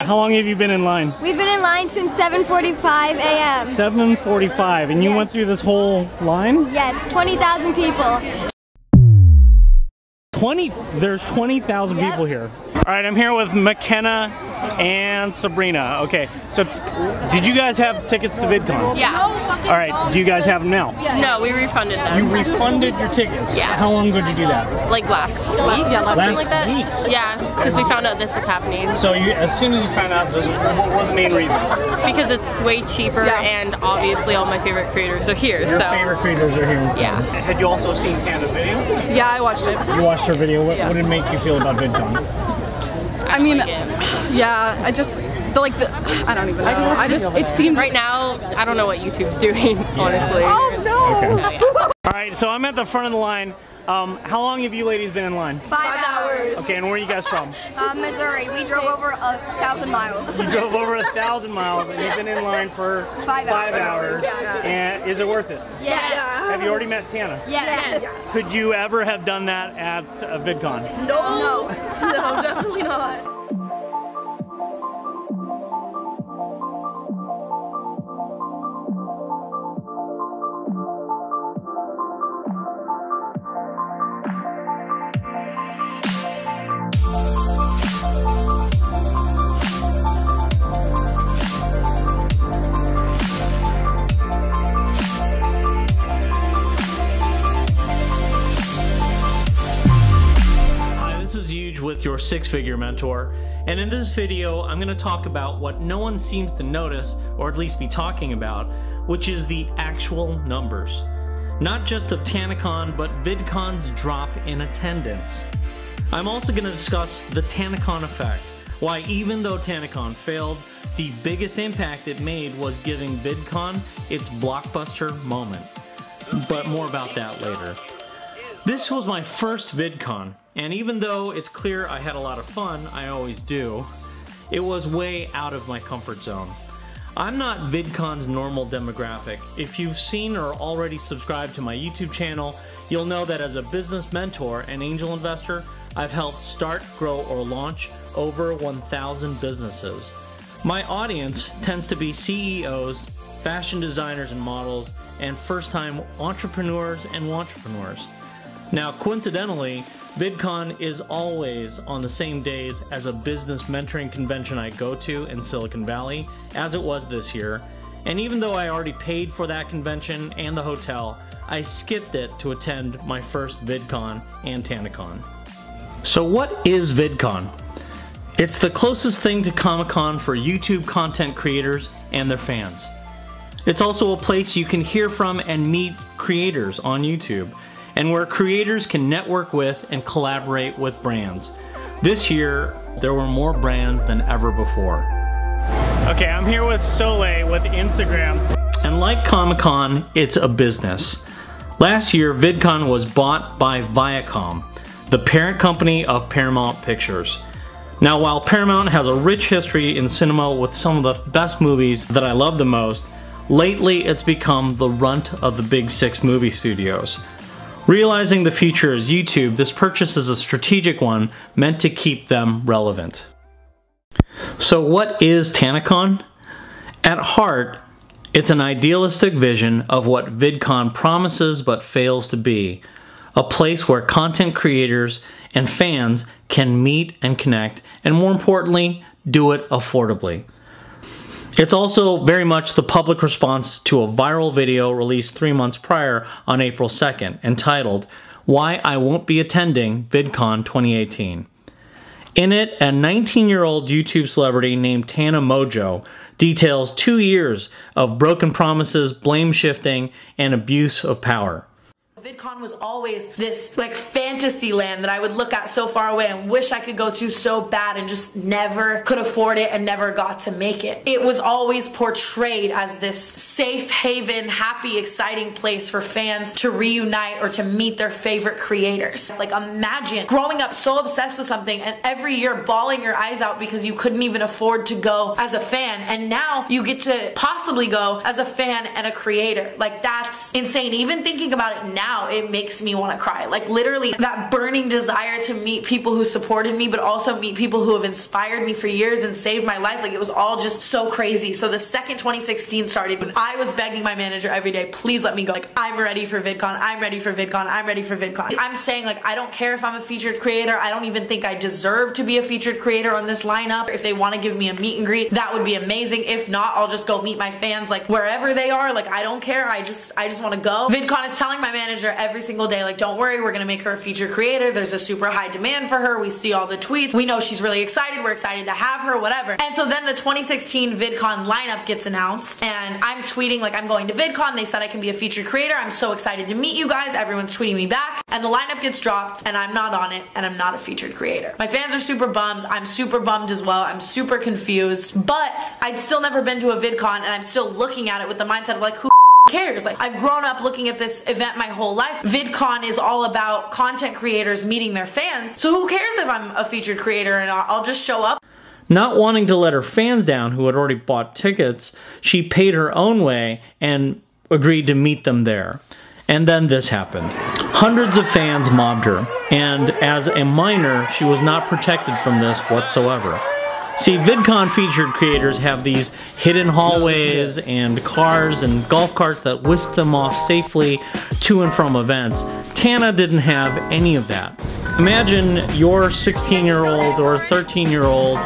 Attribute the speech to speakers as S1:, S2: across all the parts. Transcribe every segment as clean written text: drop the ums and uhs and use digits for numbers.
S1: How long have you been in line?
S2: We've been in line since 7:45 a.m.
S1: 7:45, and you went through this whole line?
S2: Yes, 20,000 people.
S1: There's 20,000 people here. All right, I'm here with McKenna and Sabrina. Okay, so did you guys have tickets to VidCon?
S3: Yeah.
S1: All right, do you guys have them now?
S3: No, we refunded them.
S1: You refunded your tickets?
S3: Yeah.
S1: How long ago did you do that?
S3: Like last week? Yeah,
S1: last
S3: like that.
S1: week?
S3: Yeah, because we found out this was happening.
S1: So as soon as you found out this, what was the main reason?
S3: Because it's way cheaper and obviously all my favorite creators are here.
S1: Your favorite creators are here instead.
S3: Yeah.
S1: Had you also seen Tana's video?
S4: Yeah, I watched it.
S1: You watched her video. What did it make you feel about VidCon?
S4: I mean, yeah, I don't even know. It seemed
S3: right now, I don't know what YouTube's doing, honestly.
S4: Oh no!
S1: Okay. All right, so I'm at the front of the line. How long have you ladies been in line?
S2: 5 hours.
S1: Okay, and where are you guys from?
S2: Missouri. We drove over 1,000 miles.
S1: You drove over 1,000 miles and you've been in line for 5 hours.
S2: Yeah.
S1: And is it worth it?
S2: Yes.
S1: Have you already met Tana?
S2: Yes.
S1: Could you ever have done that at VidCon?
S4: no, definitely not.
S1: With your six-figure mentor, and in this video I'm going to talk about what no one seems to notice, or at least be talking about, which is the actual numbers. Not just of TANACON, but VidCon's drop in attendance. I'm also going to discuss the TANACON effect, why even though TANACON failed, the biggest impact it made was giving VidCon its blockbuster moment. But more about that later. This was my first VidCon, and even though it's clear I had a lot of fun, I always do, it was way out of my comfort zone. I'm not VidCon's normal demographic. If you've seen or already subscribed to my YouTube channel, you'll know that as a business mentor and angel investor, I've helped start, grow, or launch over 1,000 businesses. My audience tends to be CEOs, fashion designers and models, and first-time entrepreneurs and wantrepreneurs. Now, coincidentally, VidCon is always on the same days as a business mentoring convention I go to in Silicon Valley, as it was this year. And even though I already paid for that convention and the hotel, I skipped it to attend my first VidCon and TANACON. So what is VidCon? It's the closest thing to Comic-Con for YouTube content creators and their fans. It's also a place you can hear from and meet creators on YouTube, and where creators can network with and collaborate with brands. This year, there were more brands than ever before. Okay, I'm here with Soleil with Instagram. And like Comic-Con, it's a business. Last year, VidCon was bought by Viacom, the parent company of Paramount Pictures. Now, while Paramount has a rich history in cinema with some of the best movies that I love the most, lately it's become the runt of the big six movie studios. Realizing the future is YouTube, this purchase is a strategic one meant to keep them relevant. So what is TANACON? At heart, it's an idealistic vision of what VidCon promises but fails to be. A place where content creators and fans can meet and connect, and more importantly, do it affordably. It's also very much the public response to a viral video released 3 months prior on April 2nd, entitled, "Why I Won't Be Attending VidCon 2018. In it, a 19-year-old YouTube celebrity named Tana Mongeau details 2 years of broken promises, blame shifting, and abuse of power.
S5: VidCon was always this like fantasy land that I would look at so far away and wish I could go to so bad and just never could afford it and never got to make it. It was always portrayed as this safe haven, happy, exciting place for fans to reunite or to meet their favorite creators. Like imagine growing up so obsessed with something and every year bawling your eyes out because you couldn't even afford to go as a fan, and now you get to possibly go as a fan and a creator. Like that's insane. Even thinking about it now, now it makes me want to cry. Like literally that burning desire to meet people who supported me, but also meet people who have inspired me for years and saved my life. Like it was all just so crazy. So the second 2016 started, when I was begging my manager every day, please let me go. Like, I'm ready for VidCon. I'm ready for VidCon. I'm ready for VidCon. I'm saying, like, I don't care if I'm a featured creator. I don't even think I deserve to be a featured creator on this lineup. If they want to give me a meet and greet, that would be amazing. If not, I'll just go meet my fans, like, wherever they are. Like, I don't care. I just want to go. VidCon is telling my manager every single day, like, don't worry, we're gonna make her a featured creator. There's a super high demand for her. We see all the tweets. We know she's really excited. We're excited to have her, whatever. And so then the 2016 VidCon lineup gets announced, and I'm tweeting like, I'm going to VidCon. They said I can be a featured creator. I'm so excited to meet you guys. Everyone's tweeting me back, and the lineup gets dropped, and I'm not on it, and I'm not a featured creator. My fans are super bummed. I'm super bummed as well. I'm super confused, but I'd still never been to a VidCon, and I'm still looking at it with the mindset of like, who cares? Like, I've grown up looking at this event my whole life. VidCon is all about content creators meeting their fans, so who cares if I'm a featured creator and I'll just show up?
S1: Not wanting to let her fans down who had already bought tickets, she paid her own way and agreed to meet them there. And then this happened. Hundreds of fans mobbed her, and as a minor, she was not protected from this whatsoever. See, VidCon featured creators have these hidden hallways and cars and golf carts that whisk them off safely to and from events. Tana didn't have any of that. Imagine your 16-year-old or 13-year-old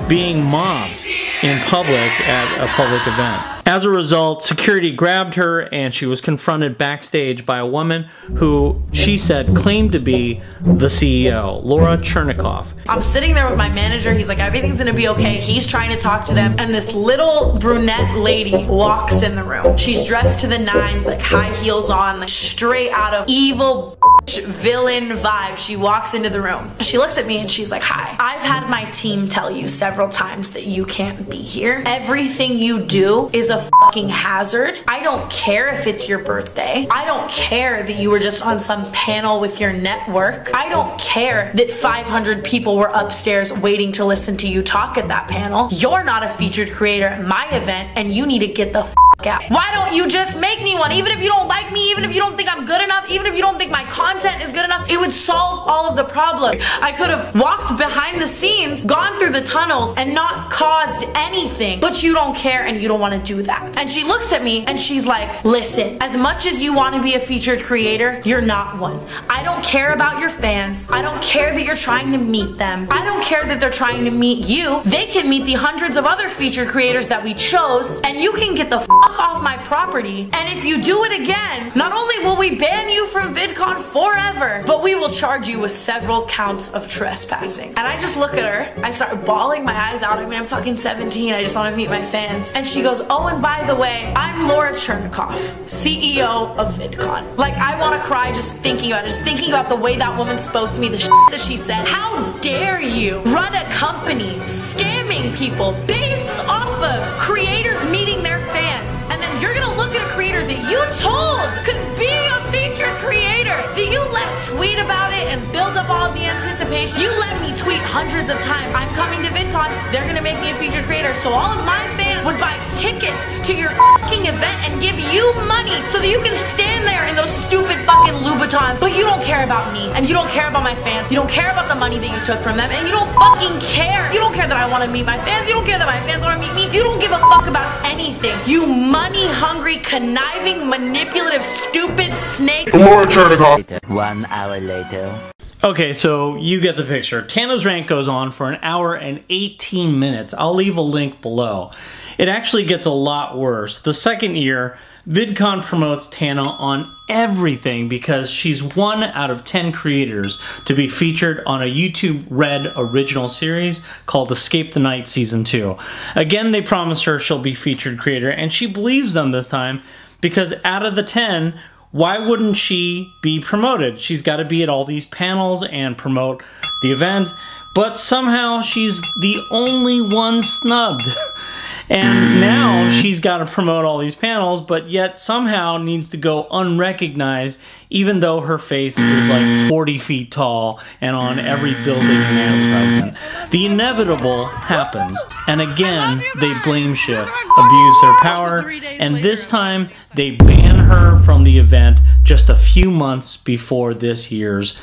S1: being mobbed in public at a public event. As a result, security grabbed her and she was confronted backstage by a woman who she said claimed to be the CEO, Laura Chernikoff.
S5: I'm sitting there with my manager. He's like, everything's gonna be okay. He's trying to talk to them, and this little brunette lady walks in the room. She's dressed to the nines, like high heels on, like straight out of evil villain vibe. She walks into the room. She looks at me and she's like, hi, I've had my team tell you several times that you can't be here. Everything you do is a fucking hazard. I don't care if it's your birthday. I don't care that you were just on some panel with your network. I don't care that 500 people were upstairs waiting to listen to you talk at that panel. You're not a featured creator at my event, and you need to get the out. Why don't you just make me one? Even if you don't like me, even if you don't think I'm good enough, even if you don't think my content is good enough, it would solve all of the problems. I could have walked behind the scenes, gone through the tunnels, and not caused anything, but you don't care and you don't want to do that. And she looks at me and she's like, listen, as much as you want to be a featured creator, you're not one. I don't care about your fans. I don't care that you're trying to meet them. I don't care that they're trying to meet you. They can meet the hundreds of other featured creators that we chose, and you can get the off my property. And if you do it again, not only will we ban you from VidCon forever, but we will charge you with several counts of trespassing. And I just look at her, I start bawling my eyes out. I mean, I'm fucking 17, I just want to meet my fans. And she goes, oh, and by the way, I'm Laura Chernikoff, CEO of VidCon. Like, I want to cry just thinking about it, just thinking about the way that woman spoke to me, the shit that she said. How dare you run a company scamming people based off of creators meeting their fans, and then you're gonna look at a creator that you told could be a featured creator, that you let tweet about it and build up all the anticipation. You let me tweet hundreds of times, I'm coming to VidCon, they're gonna make me a featured creator, so all of my fans would buy tickets to your fucking event and give you money so that you can stand there in those stupid fucking Louboutins. But you don't care about me, and you don't care about my fans, you don't care about the money that you took from them, and you don't fucking care. You don't care that I want to meet my fans, you don't care that my fans want to meet me, you don't give a fuck about anything. You money-hungry, conniving, manipulative, stupid snake.
S6: 1 hour later.
S1: Okay, so you get the picture. Tana's rant goes on for an hour and 18 minutes. I'll leave a link below. It actually gets a lot worse. The second year, VidCon promotes Tana on everything because she's 1 out of 10 creators to be featured on a YouTube Red original series called Escape the Night Season 2. Again, they promise her she'll be featured creator, and she believes them this time because out of the 10, why wouldn't she be promoted? She's got to be at all these panels and promote the events, but somehow she's the only one snubbed. And now she's got to promote all these panels, but yet somehow needs to go unrecognized, even though her face is like 40 feet tall and on every building and advertisement. The inevitable happens, and again, they blame shift, abuse their power, and this time they ban her from the event just a few months before this year's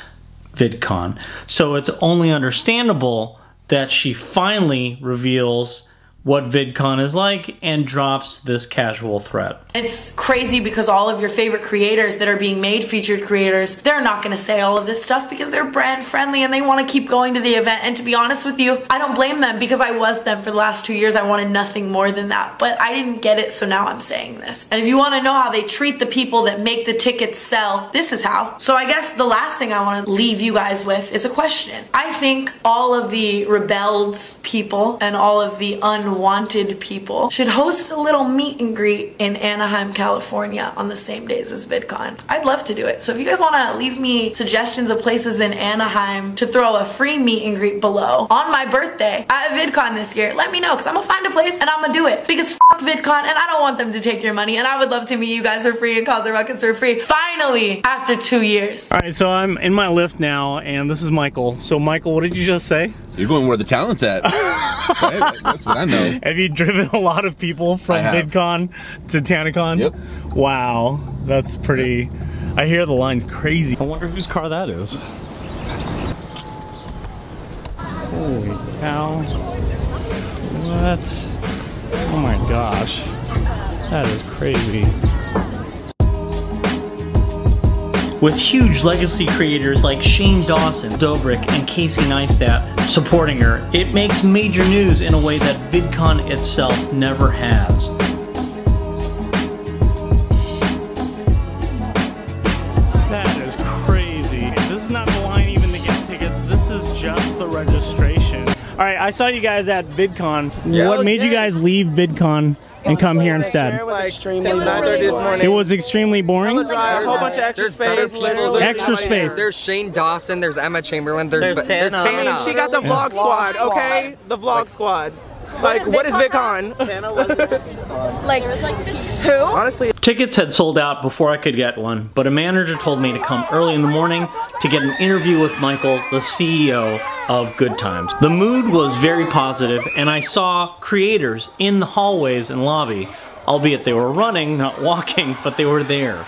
S1: VidCon. So it's only understandable that she finally reveals what VidCon is like and drops this casual threat.
S5: It's crazy because all of your favorite creators that are being made featured creators, they're not going to say all of this stuff because they're brand friendly and they want to keep going to the event. And to be honest with you, I don't blame them because I was them for the last 2 years. I wanted nothing more than that, but I didn't get it, so now I'm saying this. And if you want to know how they treat the people that make the tickets sell, this is how. So I guess the last thing I want to leave you guys with is a question. I think all of the rebelled people and all of the unwanted people should host a little meet and greet in Anaheim, California on the same days as VidCon. I'd love to do it. So if you guys want to leave me suggestions of places in Anaheim to throw a free meet and greet below on my birthday at VidCon this year, let me know because I'm gonna find a place and I'm gonna do it because f VidCon and I don't want them to take your money and I would love to meet you guys for free and cause a ruckus for free. Finally, after 2 years.
S1: All right, so I'm in my Lyft now and this is Michael. So Michael, what did you just say?
S7: You're going where the talent's at. Right? That's what I know.
S1: Have you driven a lot of people from VidCon to TANACON?
S7: Yep.
S1: Wow, that's pretty... I hear the line's crazy. I wonder whose car that is. Holy cow. What? Oh my gosh. That is crazy. With huge legacy creators like Shane Dawson, Dobrik, and Casey Neistat supporting her, it makes major news in a way that VidCon itself never has. That is crazy. This is not the line even to get tickets, this is just the registration. Alright, I saw you guys at VidCon.
S8: Yeah.
S1: What made you guys leave VidCon and come here instead?
S8: It was extremely 9:30 this morning.
S1: It was extremely boring.
S8: A whole bunch of extra space. Literally.
S1: Extra space.
S9: There's Shane Dawson, there's Emma Chamberlain, there's
S1: Tana.
S9: Tana.
S8: She got the vlog squad, okay? The vlog squad. Like, what is VidCon?
S2: Tana wasn't at VidCon. Like, there was like who?
S8: Honestly.
S1: Tickets had sold out before I could get one, but a manager told me to come early in the morning to get an interview with Michael, the CEO of Good Times. The mood was very positive, and I saw creators in the hallways and lobby, albeit they were running, not walking, but they were there.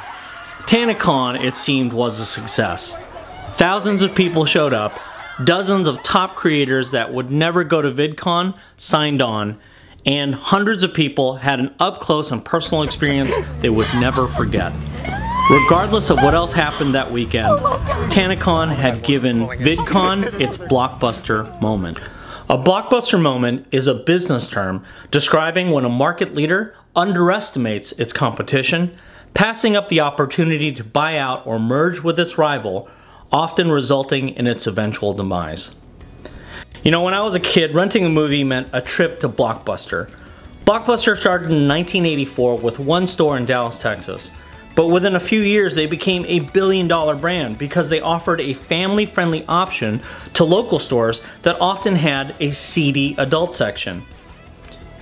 S1: TANACON, it seemed, was a success. Thousands of people showed up, dozens of top creators that would never go to VidCon signed on, and hundreds of people had an up-close and personal experience they would never forget. Regardless of what else happened that weekend, TANACON had given VidCon its blockbuster moment. A blockbuster moment is a business term describing when a market leader underestimates its competition, passing up the opportunity to buy out or merge with its rival, often resulting in its eventual demise. You know, when I was a kid, renting a movie meant a trip to Blockbuster. Blockbuster started in 1984 with one store in Dallas, Texas. But within a few years, they became a billion-dollar brand because they offered a family-friendly option to local stores that often had a seedy adult section.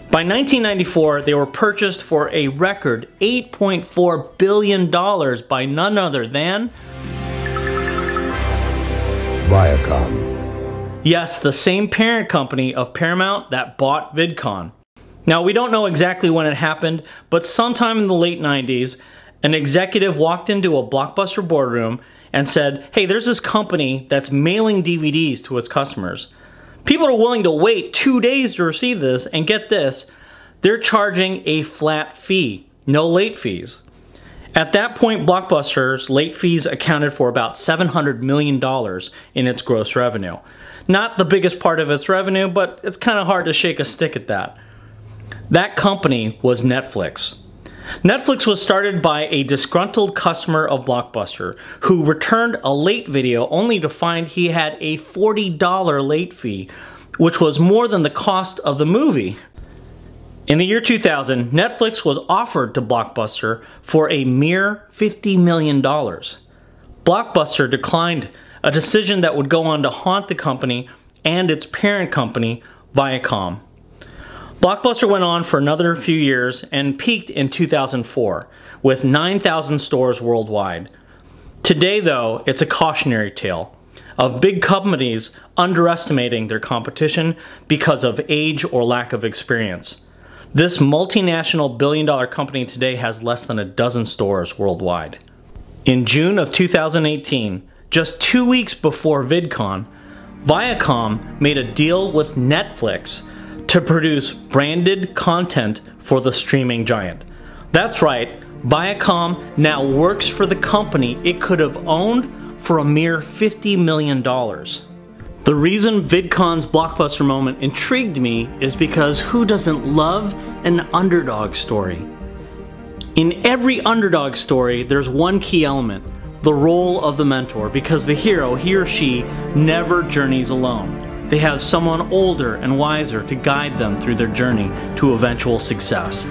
S1: By 1994, they were purchased for a record $8.4 billion by none other than
S6: Viacom.
S1: Yes, the same parent company of Paramount that bought VidCon. Now, we don't know exactly when it happened, but sometime in the late 90s, an executive walked into a Blockbuster boardroom and said, hey, there's this company that's mailing DVDs to its customers. People are willing to wait 2 days to receive this, and get this, they're charging a flat fee, no late fees. At that point, Blockbuster's late fees accounted for about $700 million in its gross revenue. Not the biggest part of its revenue, but it's kind of hard to shake a stick at that. That company was Netflix. Netflix was started by a disgruntled customer of Blockbuster who returned a late video only to find he had a $40 late fee, which was more than the cost of the movie. In the year 2000, Netflix was offered to Blockbuster for a mere $50 million. Blockbuster declined, a decision that would go on to haunt the company and its parent company, Viacom. Blockbuster went on for another few years and peaked in 2004 with 9,000 stores worldwide. Today, though, it's a cautionary tale of big companies underestimating their competition because of age or lack of experience. This multinational billion-dollar company today has less than a dozen stores worldwide. In June of 2018, just 2 weeks before VidCon, Viacom made a deal with Netflix to produce branded content for the streaming giant. That's right, Viacom now works for the company it could have owned for a mere $50 million. The reason VidCon's blockbuster moment intrigued me is because who doesn't love an underdog story? In every underdog story, there's one key element, the role of the mentor, because the hero, he or she, never journeys alone. They have someone older and wiser to guide them through their journey to eventual success.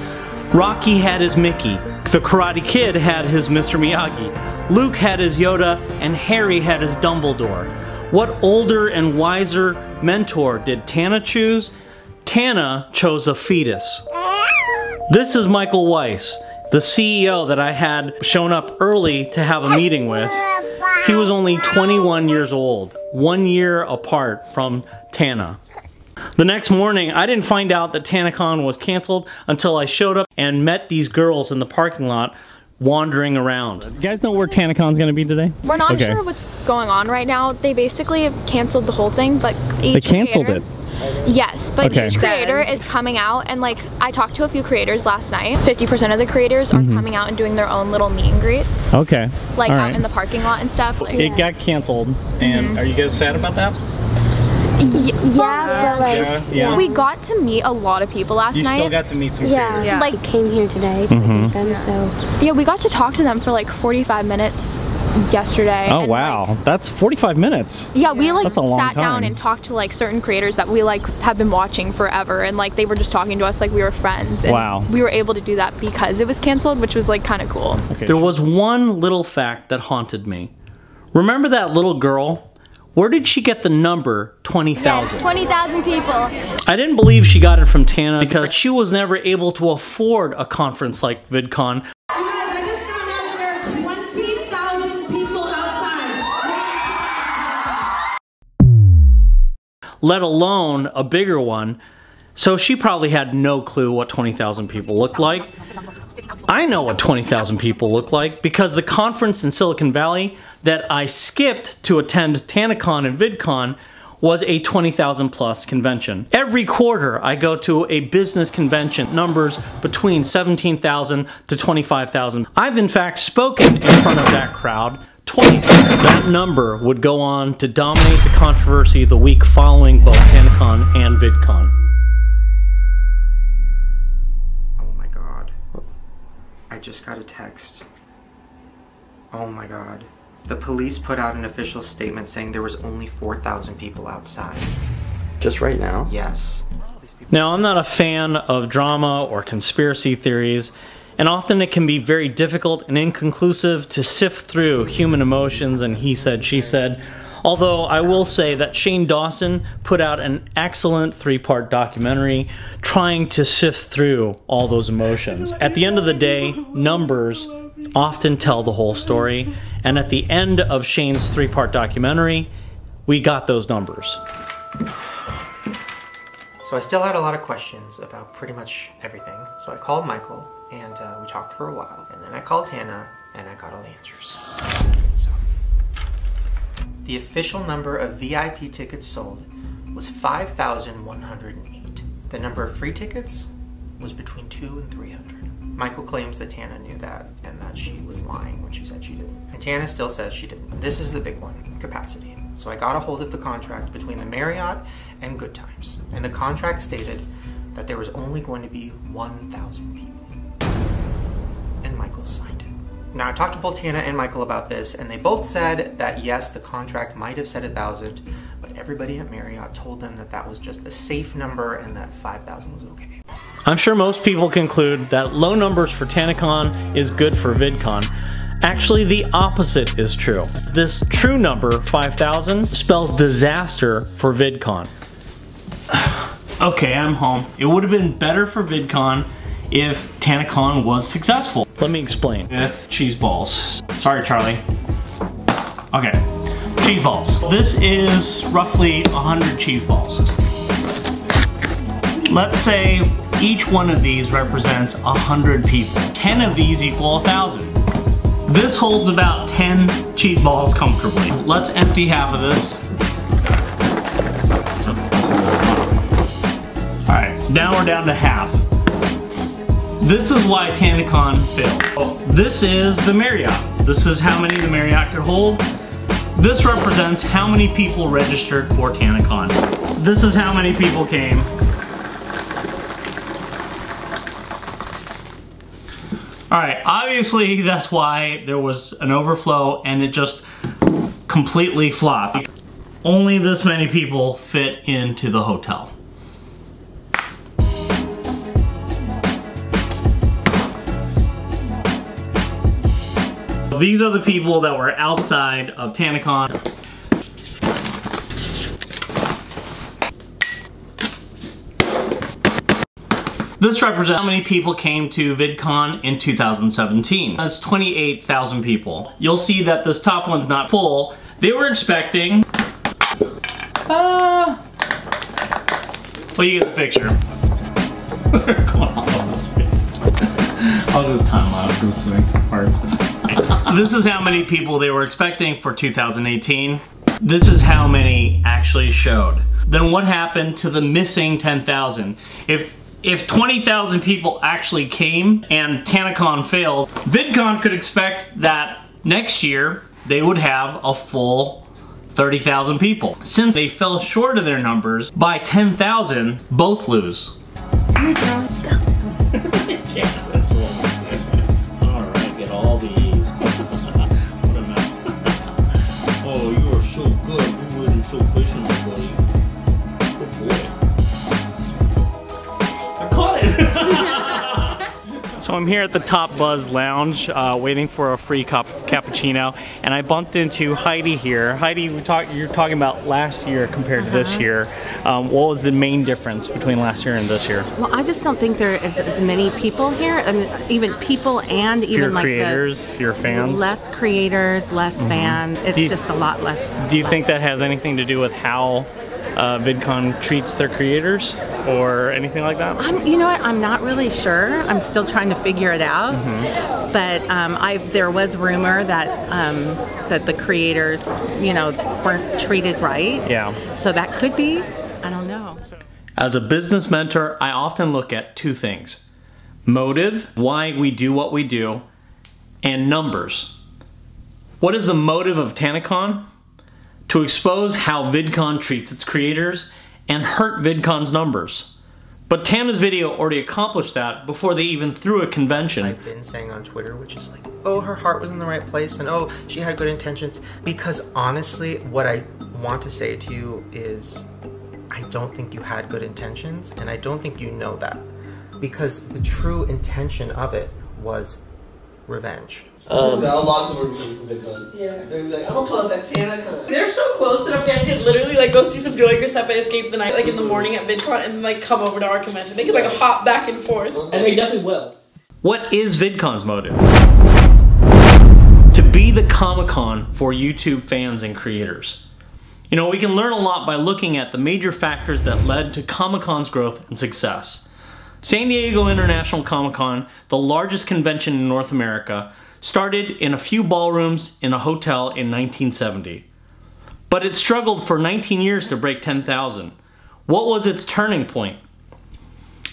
S1: Rocky had his Mickey, the Karate Kid had his Mr. Miyagi, Luke had his Yoda, and Harry had his Dumbledore. What older and wiser mentor did Tana choose? Tana chose a fetus. This is Michael Weiss, the CEO that I had shown up early to have a meeting with. He was only 21 years old, 1 year apart from Tana. The next morning, I didn't find out that TANACON was canceled until I showed up and met these girls in the parking lot wandering around. You guys know where TANACON's gonna be today?
S2: We're not sure what's going on right now. They basically canceled the whole thing, but each
S1: They canceled
S2: creator,
S1: it?
S2: Yes, but each creator is coming out, and like I talked to a few creators last night. 50% of the creators are coming out and doing their own little meet and greets.
S1: Okay.
S2: Like out in the parking lot and stuff. Like,
S1: it got canceled, and are you guys sad about that?
S2: Yeah, but like we got to meet a lot of people last night.
S1: You still got to meet some creators.
S2: Yeah, like
S10: came here today to meet them, so
S2: yeah, we got to talk to them for like 45 minutes yesterday.
S1: Oh wow, like, that's 45 minutes.
S2: Yeah, we like
S1: sat
S2: down and talked to like certain creators that we like have been watching forever, and like they were just talking to us like we were friends. And we were able to do that because it was canceled, which was like kind of cool.
S1: There was one little fact that haunted me. Remember that little girl? Where did she get the number 20,000?
S10: Yes, 20,000 people.
S1: I didn't believe she got it from Tana because she was never able to afford a conference like VidCon.
S11: You guys, I just found out that there are 20,000 people outside.
S1: Let alone a bigger one. So she probably had no clue what 20,000 people looked like. I know what 20,000 people look like because the conference in Silicon Valley that I skipped to attend TANACON and VidCon was a 20,000 plus convention. Every quarter I go to a business convention, numbers between 17,000 to 25,000. I've in fact spoken in front of that crowd twice. That number would go on to dominate the controversy the week following both TANACON and VidCon.
S9: Oh my god. I just got a text. Oh my god. The police put out an official statement saying there was only 4,000 people outside.
S12: Just right now?
S9: Yes.
S1: Now, I'm not a fan of drama or conspiracy theories, and often it can be very difficult and inconclusive to sift through human emotions and he said, she said. Although I will say that Shane Dawson put out an excellent 3-part documentary trying to sift through all those emotions. At the end of the day, numbers often tell the whole story, and at the end of Shane's 3-part documentary, we got those numbers.
S9: So I still had a lot of questions about pretty much everything. So I called Michael and we talked for a while. And then I called Tana and I got all the answers. So the official number of VIP tickets sold was 5,108. The number of free tickets was between 200 and 300. Michael claims that Tana knew that and that she was lying when she said she didn't. And Tana still says she didn't. This is the big one, capacity. So I got a hold of the contract between the Marriott and Good Times. And the contract stated that there was only going to be 1,000 people. And Michael signed it. Now I talked to both Tana and Michael about this, and they both said that yes, the contract might have said 1,000, but everybody at Marriott told them that that was just a safe number and that 5,000 was okay.
S1: I'm sure most people conclude that low numbers for TANACON is good for VidCon. Actually, the opposite is true. This true number, 5,000, spells disaster for VidCon. Okay, I'm home. It would have been better for VidCon if TANACON was successful. Let me explain. Cheese balls. Sorry, Charlie. Okay, cheese balls. This is roughly 100 cheese balls. Let's say each one of these represents 100 people. 10 of these equal 1,000. This holds about 10 cheese balls comfortably. Let's empty half of this. Alright, now we're down to half. This is why TANACON failed. This is the Marriott. This is how many the Marriott could hold. This represents how many people registered for TANACON. This is how many people came. Alright, obviously that's why there was an overflow and it just completely flopped. Only this many people fit into the hotel. These are the people that were outside of TANACON. This represents how many people came to VidCon in 2017. That's 28,000 people. You'll see that this top one's not full. They were expecting... well, you get the picture. I'll just time out this thing. This is how many people they were expecting for 2018. This is how many actually showed. Then what happened to the missing 10,000? If 20,000 people actually came and TANACON failed, VidCon could expect that next year they would have a full 30,000 people. Since they fell short of their numbers by 10,000, both lose. Yeah, that's one. Alright, get all these. What a mess. Oh, you are so good. You were so patient, buddy. Good boy. I caught it! So I'm here at the Top Buzz Lounge waiting for a free cappuccino, and I bumped into Heidi here. Heidi, you're talking about last year compared to this year. What was the main difference between last year and this year?
S13: Well, I just don't think there is as many people here, and even people and
S1: fewer
S13: even like
S1: creators, fewer fans.
S13: Less creators, less fans. It's just a lot less.
S1: Do you think that has anything to do with how VidCon treats their creators or anything like that?
S13: You know what? I'm not really sure. I'm still trying to figure it out. But there was rumor that that the creators, weren't treated right.
S1: Yeah.
S13: So that could be. I don't know.
S1: As a business mentor, I often look at two things: motive, why we do what we do, and numbers. What is the motive of TANACON? To expose how VidCon treats its creators and hurt VidCon's numbers. But Tana's video already accomplished that before they even threw a convention.
S9: I've been saying on Twitter, which is like, oh, her heart was in the right place, and oh, she had good intentions. Because honestly, what I want to say to you is, I don't think you had good intentions, and I don't think you know that. Because the true intention of it was revenge.
S14: A lot of people are rooting for VidCon. Yeah. They're like, I'm gonna pull up that TANACON. They're so close that I could literally like go see some Joey Giuseppe Escape the Night like in the morning at VidCon and like come over to our convention. They could like hop back and forth. And they definitely will.
S1: What is VidCon's motive? To be the Comic-Con for YouTube fans and creators. We can learn a lot by looking at the major factors that led to Comic-Con's growth and success. San Diego International Comic-Con, the largest convention in North America, started in a few ballrooms in a hotel in 1970. But it struggled for 19 years to break 10,000. What was its turning point?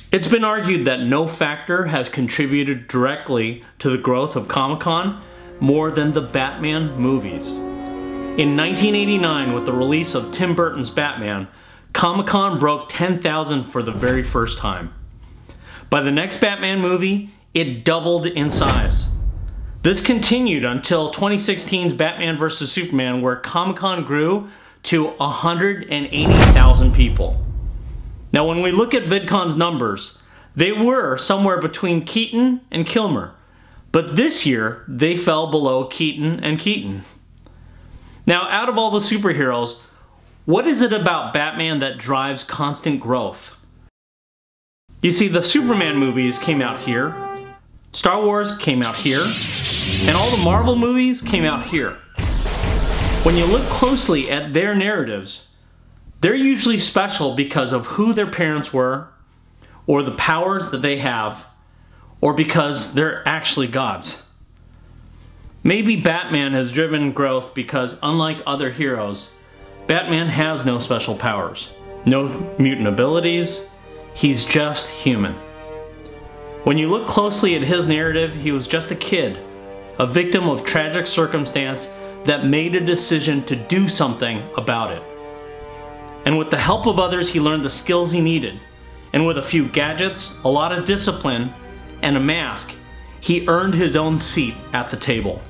S1: It's been argued that no factor has contributed directly to the growth of Comic-Con more than the Batman movies. In 1989, with the release of Tim Burton's Batman, Comic-Con broke 10,000 for the very first time. By the next Batman movie, it doubled in size. This continued until 2016's Batman vs. Superman, where Comic-Con grew to 180,000 people. Now when we look at VidCon's numbers, they were somewhere between Keaton and Kilmer. But this year, they fell below Keaton and Keaton. Now out of all the superheroes, what is it about Batman that drives constant growth? You see, the Superman movies came out here, Star Wars came out here, and all the Marvel movies came out here. When you look closely at their narratives, they're usually special because of who their parents were, or the powers that they have, or because they're actually gods. Maybe Batman has driven growth because, unlike other heroes, Batman has no special powers, no mutant abilities, he's just human. When you look closely at his narrative, he was just a kid, a victim of tragic circumstance that made a decision to do something about it. And with the help of others, he learned the skills he needed. And with a few gadgets, a lot of discipline, and a mask, he earned his own seat at the table.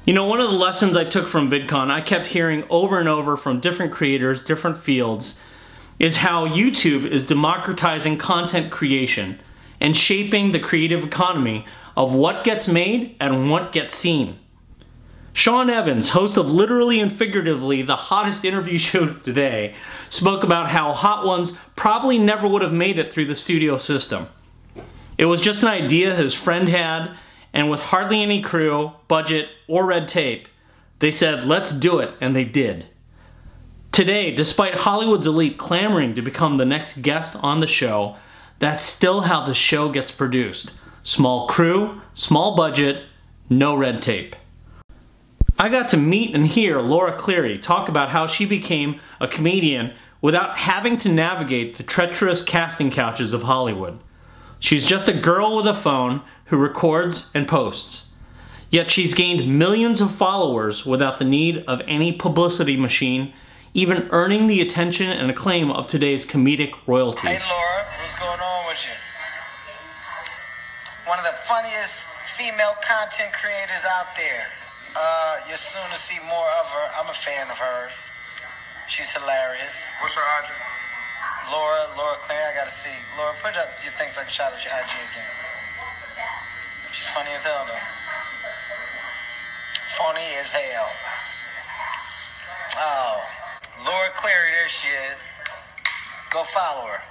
S1: You know, one of the lessons I took from VidCon, I kept hearing over and over from different creators, different fields, is how YouTube is democratizing content creation and shaping the creative economy of what gets made and what gets seen. Sean Evans, host of literally and figuratively the hottest interview show today, spoke about how hot ones probably never would have made it through the studio system. It was just an idea his friend had, and with hardly any crew, budget, or red tape, they said, let's do it, and they did. Today, despite Hollywood's elite clamoring to become the next guest on the show, that's still how the show gets produced. Small crew, small budget, no red tape. I got to meet and hear Laura Cleary talk about how she became a comedian without having to navigate the treacherous casting couches of Hollywood. She's just a girl with a phone who records and posts. Yet she's gained millions of followers without the need of any publicity machine, even earning the attention and acclaim of today's comedic royalty.
S15: Hey Laura, what's going on with you? One of the funniest female content creators out there. You'll soon to see more of her. I'm a fan of hers. She's hilarious.
S16: What's her IG?
S15: Laura Claire, I gotta see. Laura, put up your things so I can shout out your IG again. She's funny as hell though. Funny as hell. Oh, Laura Clary, there she is. Go follow her.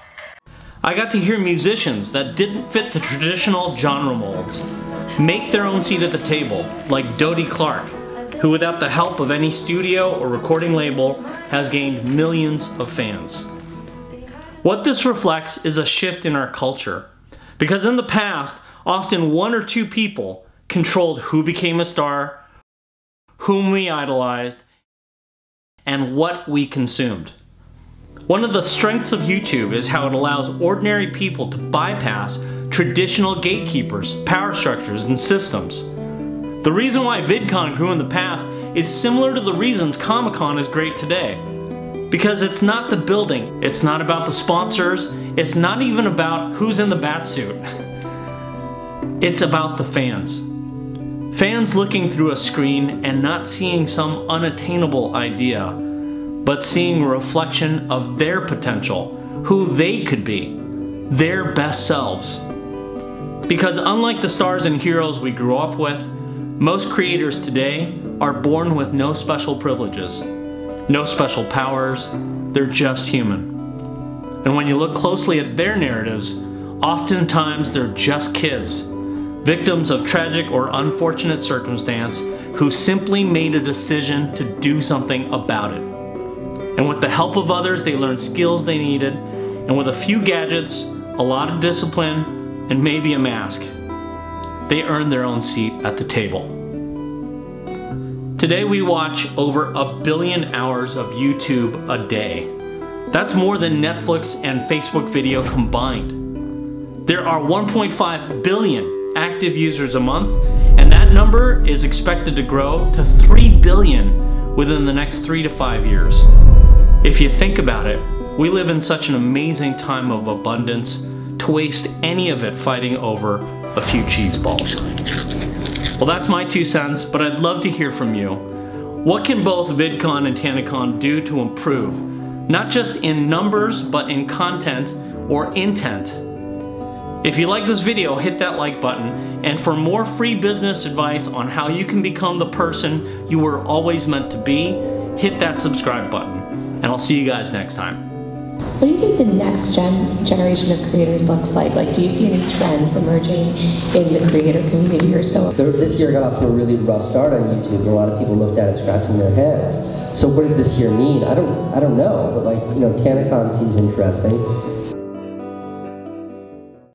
S1: I got to hear musicians that didn't fit the traditional genre molds make their own seat at the table, like Dodie Clark, who without the help of any studio or recording label has gained millions of fans. What this reflects is a shift in our culture, because in the past, often one or two people controlled who became a star, whom we idolized, and what we consumed. One of the strengths of YouTube is how it allows ordinary people to bypass traditional gatekeepers, power structures, and systems. The reason why VidCon grew in the past is similar to the reasons Comic-Con is great today. Because it's not the building, it's not about the sponsors, it's not even about who's in the bat suit. It's about the fans. Fans looking through a screen and not seeing some unattainable idea, but seeing a reflection of their potential, who they could be, their best selves. Because unlike the stars and heroes we grew up with, most creators today are born with no special privileges, no special powers, they're just human. And when you look closely at their narratives, oftentimes they're just kids, victims of tragic or unfortunate circumstance who simply made a decision to do something about it. And with the help of others, they learned skills they needed, and with a few gadgets, a lot of discipline, and maybe a mask, they earned their own seat at the table. Today we watch over 1 billion hours of YouTube a day. That's more than Netflix and Facebook video combined. There are 1.5 billion active users a month, and that number is expected to grow to 3 billion within the next 3 to 5 years. If you think about it, we live in such an amazing time of abundance to waste any of it fighting over a few cheese balls. Well, that's my 2 cents, but I'd love to hear from you. What can both VidCon and TANACON do to improve, not just in numbers, but in content or intent? If you like this video, hit that like button, and for more free business advice on how you can become the person you were always meant to be, hit that subscribe button, and I'll see you guys next time.
S17: What do you think the next generation of creators looks like? Like, do you see any trends emerging in the creator community or so?
S18: This year got off to a really rough start on YouTube, and a lot of people looked at it scratching their heads. So what does this year mean? I don't know, but like, you know, TANACON seems interesting.